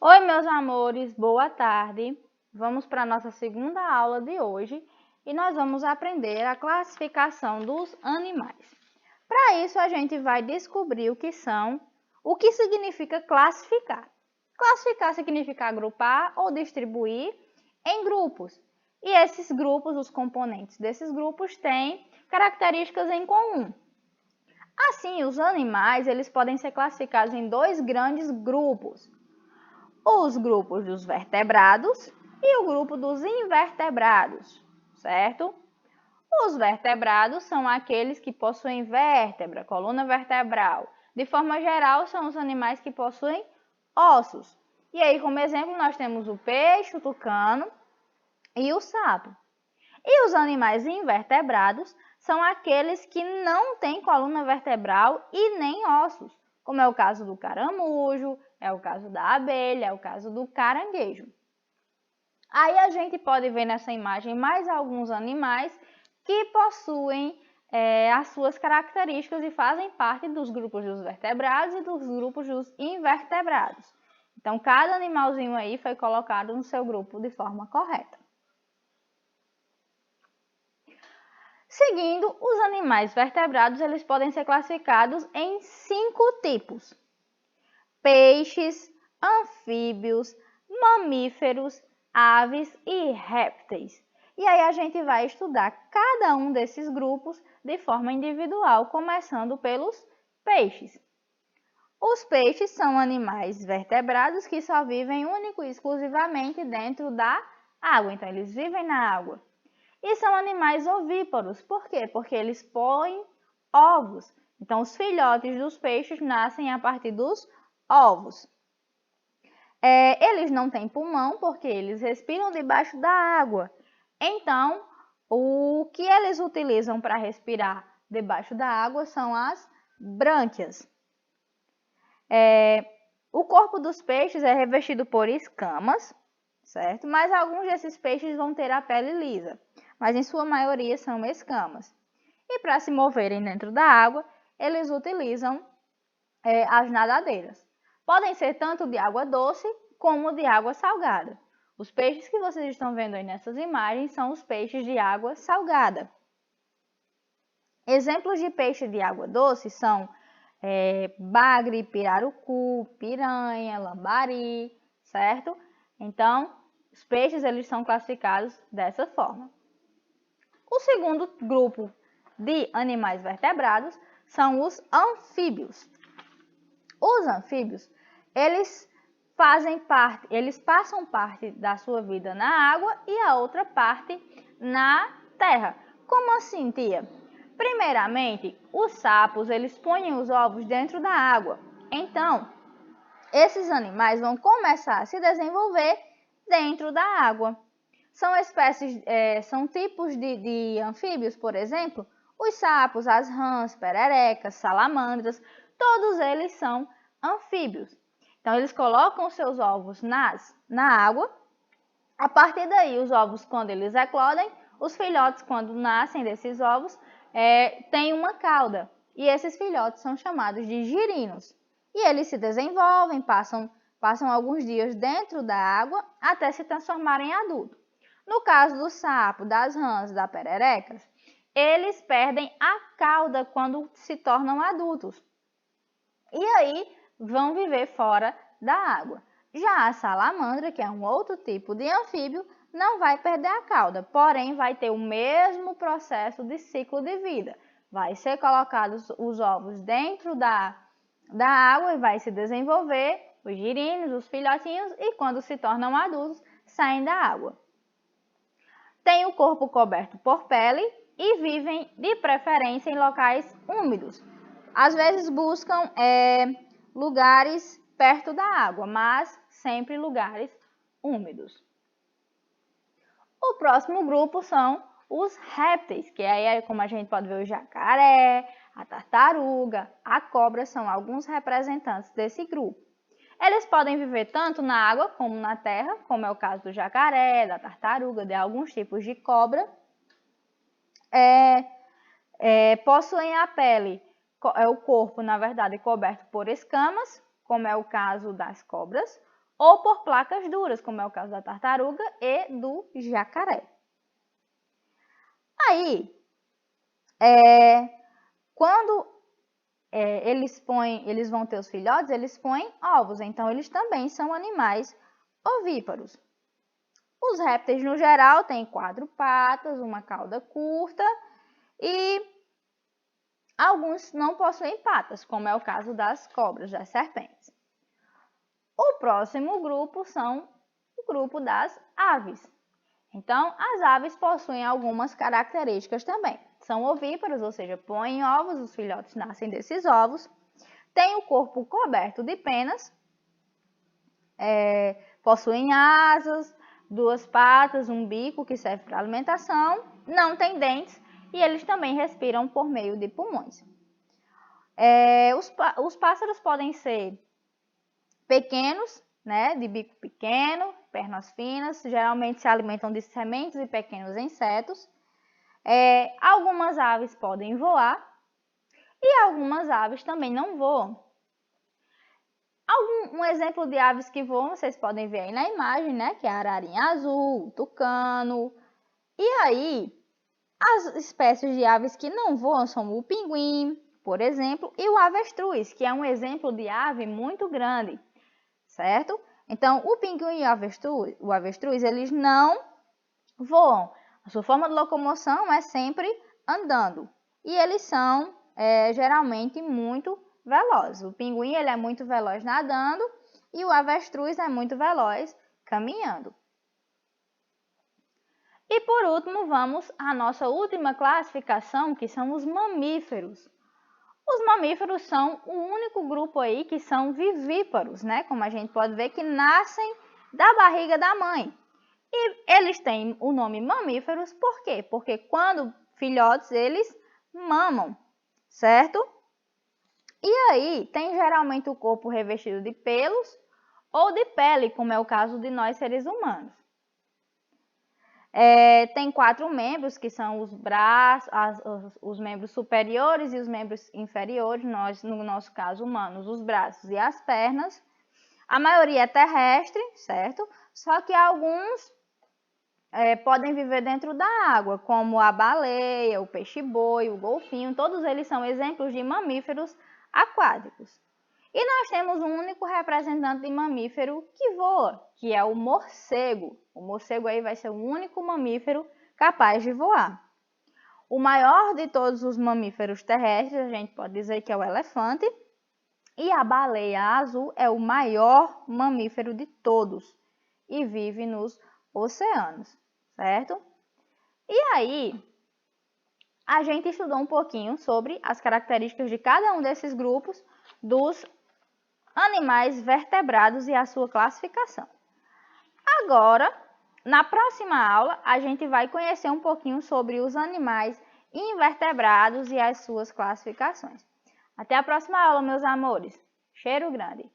Oi, meus amores, boa tarde. Vamos para a nossa segunda aula de hoje e nós vamos aprender a classificação dos animais. Para isso, a gente vai descobrir o que significa classificar. Classificar significa agrupar ou distribuir em grupos. E esses grupos, os componentes desses grupos, têm características em comum. Assim, os animais eles podem ser classificados em dois grandes grupos. Os grupos dos vertebrados e o grupo dos invertebrados, certo? Os vertebrados são aqueles que possuem vértebra, coluna vertebral. De forma geral, são os animais que possuem ossos. E aí, como exemplo, nós temos o peixe, o tucano e o sapo. E os animais invertebrados são aqueles que não têm coluna vertebral e nem ossos, como é o caso do caramujo, é o caso da abelha, é o caso do caranguejo. Aí a gente pode ver nessa imagem mais alguns animais que possuem as suas características e fazem parte dos grupos dos vertebrados e dos grupos dos invertebrados. Então, cada animalzinho aí foi colocado no seu grupo de forma correta. Seguindo, os animais vertebrados eles podem ser classificados em 5 tipos: peixes, anfíbios, mamíferos, aves e répteis. E aí a gente vai estudar cada um desses grupos de forma individual, começando pelos peixes. Os peixes são animais vertebrados que só vivem único e exclusivamente dentro da água, então eles vivem na água. E são animais ovíparos. Por quê? Porque eles põem ovos. Então, os filhotes dos peixes nascem a partir dos ovos. Eles não têm pulmão porque eles respiram debaixo da água. Então, o que eles utilizam para respirar debaixo da água são as brânquias. O corpo dos peixes é revestido por escamas, certo? Mas alguns desses peixes vão ter a pele lisa, mas em sua maioria são escamas. E para se moverem dentro da água, eles utilizam as nadadeiras. Podem ser tanto de água doce como de água salgada. Os peixes que vocês estão vendo aí nessas imagens são os peixes de água salgada. Exemplos de peixe de água doce são bagre, pirarucu, piranha, lambari, certo? Então, os peixes eles são classificados dessa forma. O segundo grupo de animais vertebrados são os anfíbios. Os anfíbios, eles passam parte da sua vida na água e a outra parte na terra. Como assim, tia? Primeiramente, os sapos, eles põem os ovos dentro da água. Então, esses animais vão começar a se desenvolver dentro da água. São tipos de anfíbios, por exemplo, os sapos, as rãs, pererecas, salamandras, todos eles são anfíbios. Então, eles colocam seus ovos na água. A partir daí, os ovos, quando eles eclodem, os filhotes, quando nascem desses ovos, têm uma cauda. E esses filhotes são chamados de girinos. E eles se desenvolvem, passam alguns dias dentro da água até se transformarem em adultos. No caso do sapo, das rãs, das pererecas, eles perdem a cauda quando se tornam adultos. E aí vão viver fora da água. Já a salamandra, que é um outro tipo de anfíbio, não vai perder a cauda, porém vai ter o mesmo processo de ciclo de vida. Vai ser colocados os ovos dentro da água e vai se desenvolver os girinos, os filhotinhos, e quando se tornam adultos, saem da água. Tem o corpo coberto por pele e vivem de preferência em locais úmidos. Às vezes buscam lugares perto da água, mas sempre lugares úmidos. O próximo grupo são os répteis, que aí, como a gente pode ver, o jacaré, a tartaruga, a cobra são alguns representantes desse grupo. Eles podem viver tanto na água como na terra, como é o caso do jacaré, da tartaruga, de alguns tipos de cobra. Possuem a pele, o corpo, na verdade, coberto por escamas, como é o caso das cobras, ou por placas duras, como é o caso da tartaruga e do jacaré. Aí, quando eles vão ter os filhotes, eles põem ovos, então eles também são animais ovíparos. Os répteis, no geral, têm 4 patas, uma cauda curta e alguns não possuem patas, como é o caso das cobras, das serpentes. O próximo grupo são o grupo das aves. Então, as aves possuem algumas características também. São ovíparos, ou seja, põem ovos, os filhotes nascem desses ovos. Têm o corpo coberto de penas, possuem asas, 2 patas, um bico que serve para alimentação, não têm dentes e eles também respiram por meio de pulmões. Os pássaros podem ser pequenos, né, de bico pequeno, pernas finas, geralmente se alimentam de sementes e pequenos insetos. Algumas aves podem voar e algumas aves também não voam. Um exemplo de aves que voam, vocês podem ver aí na imagem, né, que é a ararinha azul, o tucano. E aí, as espécies de aves que não voam são o pinguim, por exemplo, e o avestruz, que é um exemplo de ave muito grande, certo? Então, o pinguim e o avestruz, eles não voam. A sua forma de locomoção é sempre andando. E eles são, geralmente, muito velozes. O pinguim ele é muito veloz nadando e o avestruz é muito veloz caminhando. E, por último, vamos à nossa última classificação, que são os mamíferos. Os mamíferos são o único grupo aí que são vivíparos, né? Como a gente pode ver, que nascem da barriga da mãe. E eles têm o nome mamíferos, por quê? Porque quando filhotes, eles mamam, certo? E aí, tem geralmente o corpo revestido de pelos ou de pele, como é o caso de nós seres humanos. Tem 4 membros, que são os braços, os membros superiores e os membros inferiores, no nosso caso humanos, os braços e as pernas. A maioria é terrestre, certo? Só que alguns podem viver dentro da água, como a baleia, o peixe-boi, o golfinho, todos eles são exemplos de mamíferos aquáticos. E nós temos um único representante de mamífero que voa, que é o morcego. O morcego aí vai ser o único mamífero capaz de voar. O maior de todos os mamíferos terrestres, a gente pode dizer que é o elefante. E a baleia azul é o maior mamífero de todos e vive nos oceanos, certo? E aí, a gente estudou um pouquinho sobre as características de cada um desses grupos dos animais vertebrados e a sua classificação. Agora, na próxima aula, a gente vai conhecer um pouquinho sobre os animais invertebrados e as suas classificações. Até a próxima aula, meus amores. Cheiro grande!